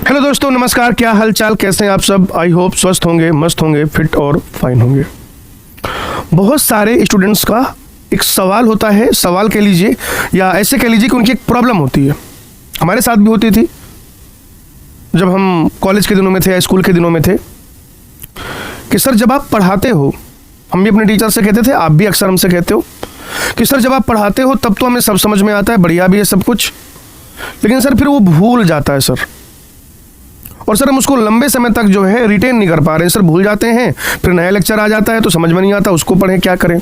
Hello दोस्तों, नमस्कार। क्या हाल चाल, कैसे हैं आप सब? आई होप स्वस्थ होंगे, मस्त होंगे, फिट और फाइन होंगे। बहुत सारे स्टूडेंट्स का एक सवाल होता है, सवाल कह लीजिए या ऐसे कह लीजिए कि उनकी एक प्रॉब्लम होती है। हमारे साथ भी होती थी जब हम कॉलेज के दिनों में थे या स्कूल के दिनों में थे कि सर जब आप पढ़ाते हो, हम भी अपने टीचर से कहते थे, आप भी अक्सर हमसे कहते हो कि सर जब आप पढ़ाते हो तब तो हमें सब समझ में आता है, बढ़िया भी है सब कुछ, लेकिन सर फिर वो भूल जाता है सर। और सर हम उसको लंबे समय तक जो है रिटेन नहीं कर पा रहे हैं सर, भूल जाते हैं। फिर नया लेक्चर आ जाता है तो समझ में नहीं आता, उसको पढ़ें क्या करें।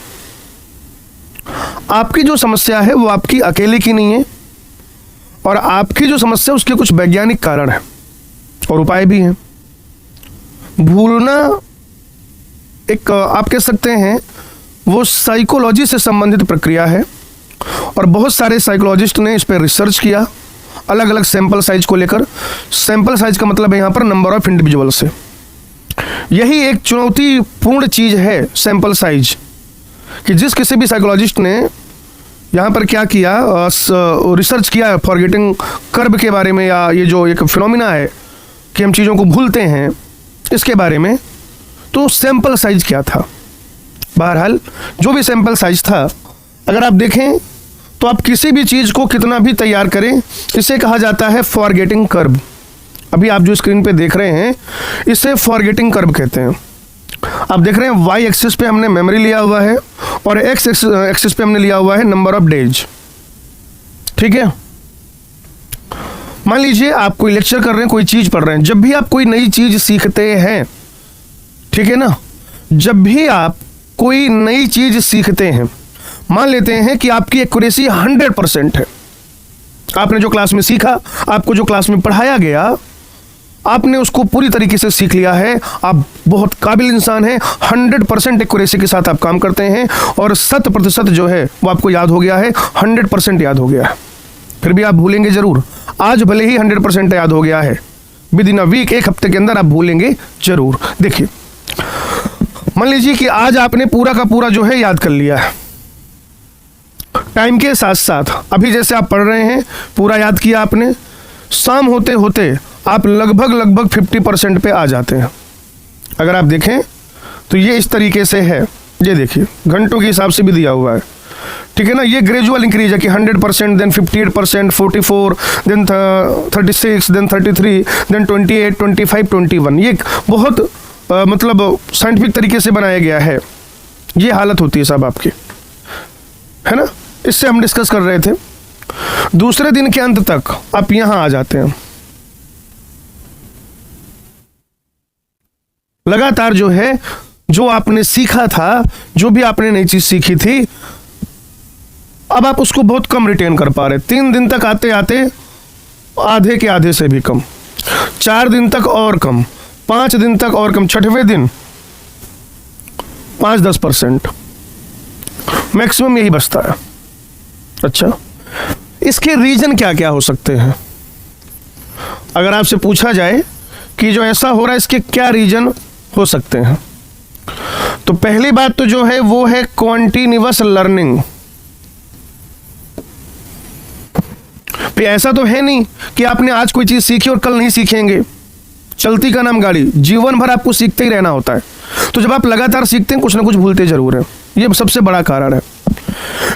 आपकी जो समस्या है वो आपकी अकेले की नहीं है, और आपकी जो समस्या है उसके कुछ वैज्ञानिक कारण है और उपाय भी हैं। भूलना एक आप कह सकते हैं वो साइकोलॉजी से संबंधित प्रक्रिया है, और बहुत सारे साइकोलॉजिस्ट ने इस पर रिसर्च किया अलग अलग सैंपल साइज को लेकर। सैंपल साइज का मतलब है यहाँ पर नंबर ऑफ इंडिविजुअल से। यही एक चुनौतीपूर्ण चीज़ है सैंपल साइज, कि जिस किसी भी साइकोलॉजिस्ट ने यहाँ पर क्या किया, रिसर्च किया फॉरगेटिंग कर्व के बारे में, या ये जो एक फिनोमिना है कि हम चीज़ों को भूलते हैं, इसके बारे में, तो सैंपल साइज क्या था। बहरहाल जो भी सैंपल साइज था, अगर आप देखें तो आप किसी भी चीज़ को कितना भी तैयार करें, इसे कहा जाता है फॉरगेटिंग कर्व। अभी आप जो स्क्रीन पे देख रहे हैं इसे फॉरगेटिंग कर्व कहते हैं। आप देख रहे हैं वाई एक्सिस पे हमने मेमोरी लिया हुआ है और एक्स एक्सिस पे हमने लिया हुआ है नंबर ऑफ डेज। ठीक है, मान लीजिए आप कोई लेक्चर कर रहे हैं, कोई चीज़ पढ़ रहे हैं। जब भी आप कोई नई चीज़ सीखते हैं, ठीक है ना, जब भी आप कोई नई चीज़ सीखते हैं, मान लेते हैं कि आपकी एक्यूरेसी 100% है। आपने जो क्लास में सीखा, आपको जो क्लास में पढ़ाया गया, आपने उसको पूरी तरीके से सीख लिया है, आप बहुत काबिल इंसान हैं, 100% एक्यूरेसी के साथ आप काम करते हैं, और 100% जो है वो आपको याद हो गया है, 100% याद हो गया है। फिर भी आप भूलेंगे जरूर। आज भले ही 100% याद हो गया है, विद इन अ वीक, एक हफ्ते के अंदर आप भूलेंगे जरूर। देखिए, मान लीजिए कि आज आपने पूरा का पूरा जो है याद कर लिया है। टाइम के साथ साथ अभी जैसे आप पढ़ रहे हैं, पूरा याद किया आपने, शाम होते होते आप लगभग 50% पे आ जाते हैं। अगर आप देखें तो ये इस तरीके से है, ये देखिए घंटों के हिसाब से भी दिया हुआ है, ठीक है ना। ये ग्रेजुअल इंक्रीज है कि 100%, देन 58%, 44, देन 36, देन 33, देन 28, 25, 21। ये बहुत मतलब साइंटिफिक तरीके से बनाया गया है। ये हालत होती है सब आपकी, है ना। इससे हम डिस्कस कर रहे थे। दूसरे दिन के अंत तक आप यहां आ जाते हैं। लगातार जो है, जो आपने सीखा था, जो भी आपने नई चीज सीखी थी, अब आप उसको बहुत कम रिटेन कर पा रहे। 3 दिन तक आते आते आधे के आधे से भी कम, 4 दिन तक और कम, 5 दिन तक और कम, 6वें दिन 5-10% मैक्सिमम यही बचता है। अच्छा, इसके रीजन क्या क्या हो सकते हैं? अगर आपसे पूछा जाए कि जो ऐसा हो रहा है इसके क्या रीजन हो सकते हैं, तो पहली बात तो जो है वो है कॉन्टिन्यूअस लर्निंग। फिर ऐसा तो है नहीं कि आपने आज कोई चीज सीखी और कल नहीं सीखेंगे। चलती का नाम गाड़ी, जीवन भर आपको सीखते ही रहना होता है। तो जब आप लगातार सीखते हैं, कुछ ना कुछ भूलते जरूर हैं। ये सबसे बड़ा कारण है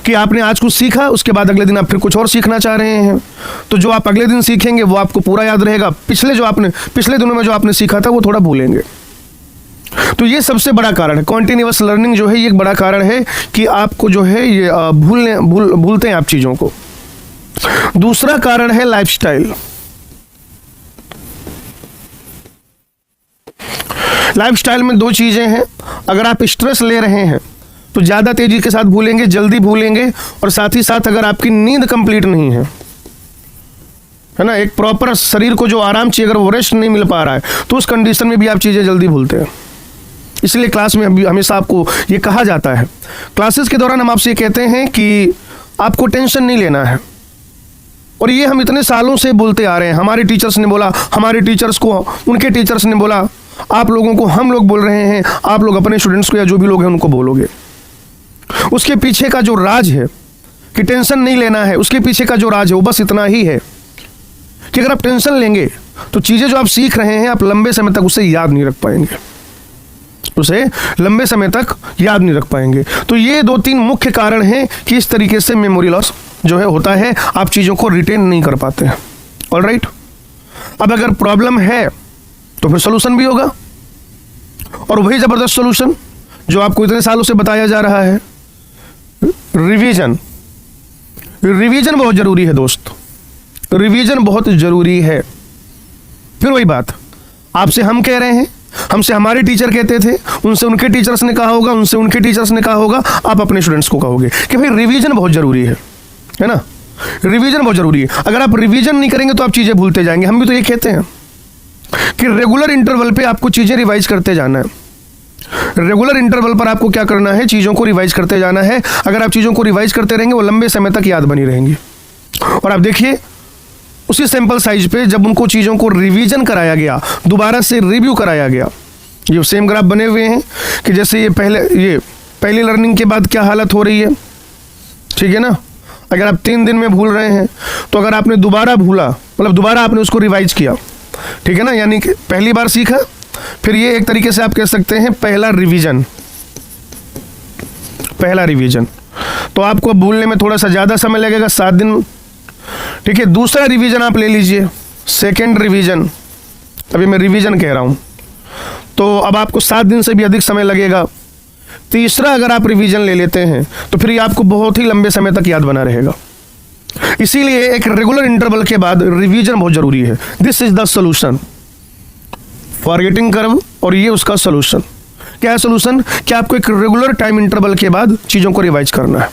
कि आपने आज कुछ सीखा, उसके बाद अगले दिन आप फिर कुछ और सीखना चाह रहे हैं, तो जो आप अगले दिन सीखेंगे वो आपको पूरा याद रहेगा। पिछले दिनों में जो आपने सीखा था वो थोड़ा भूलेंगे। तो ये सबसे बड़ा कारण है, कॉन्टिन्यूअस लर्निंग जो है, ये एक बड़ा कारण है कि आपको जो है ये भूलते हैं आप चीज़ों को। दूसरा कारण है लाइफस्टाइल। लाइफस्टाइल में 2 चीज़ें हैं। अगर आप स्ट्रेस ले रहे हैं तो ज़्यादा तेज़ी के साथ भूलेंगे, जल्दी भूलेंगे, और साथ ही साथ अगर आपकी नींद कंप्लीट नहीं है ना, एक प्रॉपर शरीर को जो आराम चाहिए, अगर वो रेस्ट नहीं मिल पा रहा है, तो उस कंडीशन में भी आप चीज़ें जल्दी भूलते हैं। इसलिए क्लास में हमेशा आपको ये कहा जाता है, क्लासेस के दौरान हम आपसे ये कहते हैं कि आपको टेंशन नहीं लेना है। और ये हम इतने सालों से बोलते आ रहे हैं। हमारे टीचर्स ने बोला, हमारे टीचर्स को उनके टीचर्स ने बोला, आप लोगों को हम लोग बोल रहे हैं, आप लोग अपने स्टूडेंट्स को या जो भी लोग हैं उनको बोलोगे। उसके पीछे का जो राज है कि टेंशन नहीं लेना है, उसके पीछे का जो राज है वो बस इतना ही है कि अगर आप टेंशन लेंगे तो चीज़ें जो आप सीख रहे हैं आप लंबे समय तक उसे याद नहीं रख पाएंगे, उसे लंबे समय तक याद नहीं रख पाएंगे। तो ये 2-3 मुख्य कारण हैं कि इस तरीके से मेमोरी लॉस जो है होता है, आप चीज़ों को रिटेन नहीं कर पाते हैं। ऑलराइट, अब अगर प्रॉब्लम है तो फिर सोल्यूशन भी होगा, और वही ज़बरदस्त सोल्यूशन जो आपको इतने सालों से बताया जा रहा है, रिवीजन। रिवीजन बहुत ज़रूरी है दोस्त, रिवीजन बहुत ज़रूरी है। फिर वही बात आपसे हम कह रहे हैं, हमसे हमारे टीचर कहते थे, उनसे उनके टीचर्स ने कहा होगा, उनसे उनके टीचर्स ने कहा होगा, आप अपने स्टूडेंट्स को कहोगे कि भाई रिवीजन बहुत ज़रूरी है ना, रिवीजन बहुत ज़रूरी है। अगर आप रिवीजन नहीं करेंगे तो आप चीज़ें भूलते जाएंगे। हम भी तो ये कहते हैं कि रेगुलर इंटरवल पे आपको चीज़ें रिवाइज करते जाना है। रेगुलर इंटरवल पर आपको क्या करना है, चीज़ों को रिवाइज करते जाना है। अगर आप चीज़ों को रिवाइज करते रहेंगे वो लंबे समय तक याद बनी रहेंगी। और आप देखिए उसी सैंपल साइज पे जब उनको चीज़ों को रिवीजन कराया गया, दोबारा से रिव्यू कराया गया, ये सेम ग्राफ बने हुए हैं कि जैसे ये पहली लर्निंग के बाद क्या हालत हो रही है, ठीक है ना। अगर आप 3 दिन में भूल रहे हैं तो अगर आपने दोबारा भूला, मतलब दोबारा आपने उसको रिवाइज किया, ठीक है ना, यानी कि पहली बार सीखा, फिर ये एक तरीके से आप कह सकते हैं पहला रिवीजन। तो आपको भूलने में थोड़ा सा ज़्यादा समय लगेगा, 7 दिन, ठीक है। दूसरा रिवीजन आप ले लीजिए, सेकेंड रिवीजन, अभी मैं रिवीजन कह रहा हूँ, तो अब आपको 7 दिन से भी अधिक समय लगेगा। तीसरा अगर आप रिवीजन ले लेते हैं तो फिर ये आपको बहुत ही लंबे समय तक याद बना रहेगा। इसीलिए एक रेगुलर इंटरवल के बाद रिवीजन बहुत ज़रूरी है। This is the solution, forgetting curve, और ये उसका सोल्यूशन। क्या है सोल्यूशन? कि आपको एक रेगुलर टाइम इंटरवल के बाद चीज़ों को रिवाइज करना है।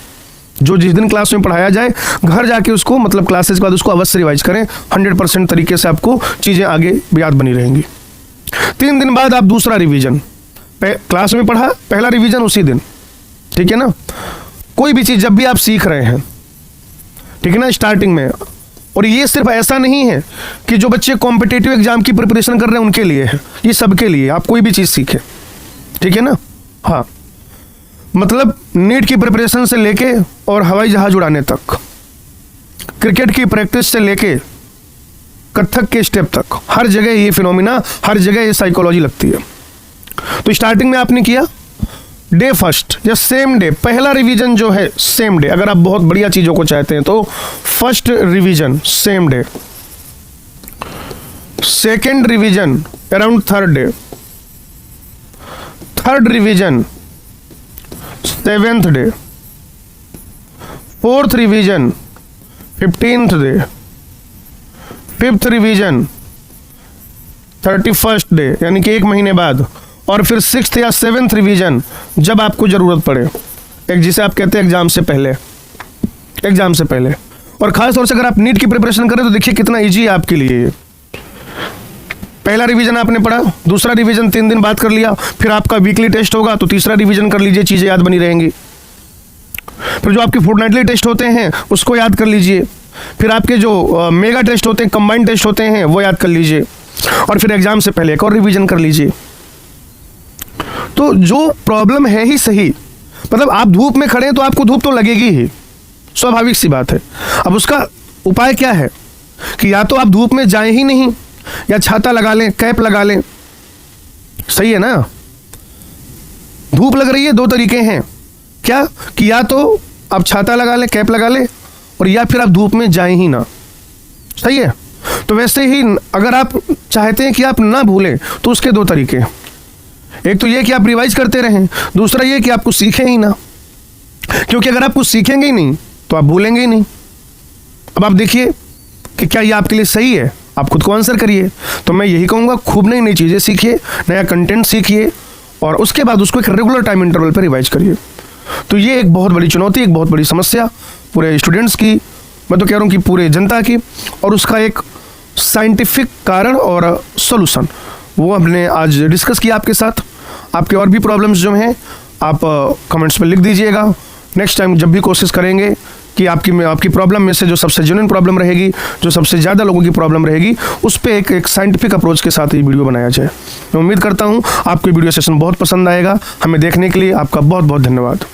जो जिस दिन क्लास में पढ़ाया जाए घर जाके उसको, मतलब क्लासेस के बाद उसको अवश्य रिवाइज करें। 100% तरीके से आपको चीज़ें आगे याद बनी रहेंगी। 3 दिन बाद आप दूसरा रिवीजन, क्लास में पढ़ा पहला रिवीजन उसी दिन, ठीक है ना। कोई भी चीज़ जब भी आप सीख रहे हैं, ठीक है ना, स्टार्टिंग में, और ये सिर्फ ऐसा नहीं है कि जो बच्चे कॉम्पिटिटिव एग्जाम की प्रिपरेशन कर रहे हैं उनके लिए है, ये सबके लिए। आप कोई भी चीज़ सीखें, ठीक है ना। हाँ, मतलब नीट की प्रिपरेशन से लेके और हवाई जहाज उड़ाने तक, क्रिकेट की प्रैक्टिस से लेके कथक के स्टेप तक, हर जगह ये फिनोमिना, हर जगह ये साइकोलॉजी लगती है। तो स्टार्टिंग में आपने किया डे फर्स्ट या सेम डे, पहला रिवीजन जो है सेम डे। अगर आप बहुत बढ़िया चीज़ों को चाहते हैं तो first revision same day, second revision around third day, third revision 7th day, fourth revision 15th day, fifth revision 31st day, यानी कि 1 महीने बाद, और फिर 6th या 7th रिवीजन जब आपको ज़रूरत पड़े, एक जिसे आप कहते हैं एग्ज़ाम से पहले, एग्ज़ाम से पहले। और ख़ास तौर से अगर आप नीट की प्रिपरेशन करें तो देखिए कितना इजी है आपके लिए। पहला रिवीजन आपने पढ़ा, दूसरा रिवीजन 3 दिन बाद कर लिया, फिर आपका वीकली टेस्ट होगा तो तीसरा रिवीजन कर लीजिए, चीज़ें याद बनी रहेंगी। फिर जो आपके फोर्टनाइटली टेस्ट होते हैं उसको याद कर लीजिए, फिर आपके जो मेगा टेस्ट होते हैं, कंबाइंड टेस्ट होते हैं, वो याद कर लीजिए, और फिर एग्ज़ाम से पहले एक और रिवीजन कर लीजिए। तो जो प्रॉब्लम है ही सही, मतलब आप धूप में खड़े हैं तो आपको धूप तो लगेगी ही, स्वाभाविक सी बात है। अब उसका उपाय क्या है कि या तो आप धूप में जाएं ही नहीं, या छाता लगा लें, कैप लगा लें, सही है ना। धूप लग रही है, 2 तरीके हैं, क्या कि या तो आप छाता लगा लें, कैप लगा लें, और या फिर आप धूप में जाएं ही ना, सही है। तो वैसे ही अगर आप चाहते हैं कि आप ना भूलें तो उसके 2 तरीके हैं। एक तो ये कि आप रिवाइज करते रहें, दूसरा ये कि आपको सीखें ही ना, क्योंकि अगर आप कुछ सीखेंगे ही नहीं तो आप भूलेंगे ही नहीं। अब आप देखिए कि क्या ये आपके लिए सही है, आप खुद को आंसर करिए। तो मैं यही कहूँगा, खूब नई नई चीज़ें सीखिए, नया कंटेंट सीखिए, और उसके बाद उसको एक रेगुलर टाइम इंटरवल पर रिवाइज करिए। तो ये एक बहुत बड़ी चुनौती, एक बहुत बड़ी समस्या पूरे स्टूडेंट्स की, मैं तो कह रहा हूँ कि पूरे जनता की, और उसका एक साइंटिफिक कारण और सॉल्यूशन वो हमने आज डिस्कस किया आपके साथ। आपके और भी प्रॉब्लम्स जो हैं आप कमेंट्स में लिख दीजिएगा। नेक्स्ट टाइम जब भी कोशिश करेंगे कि आपकी प्रॉब्लम में से जो सबसे जेन्युइन प्रॉब्लम रहेगी, जो सबसे ज़्यादा लोगों की प्रॉब्लम रहेगी, उस पर एक साइंटिफिक अप्रोच के साथ ये वीडियो बनाया जाए। मैं उम्मीद करता हूँ आपको वीडियो सेशन बहुत पसंद आएगा। हमें देखने के लिए आपका बहुत बहुत धन्यवाद।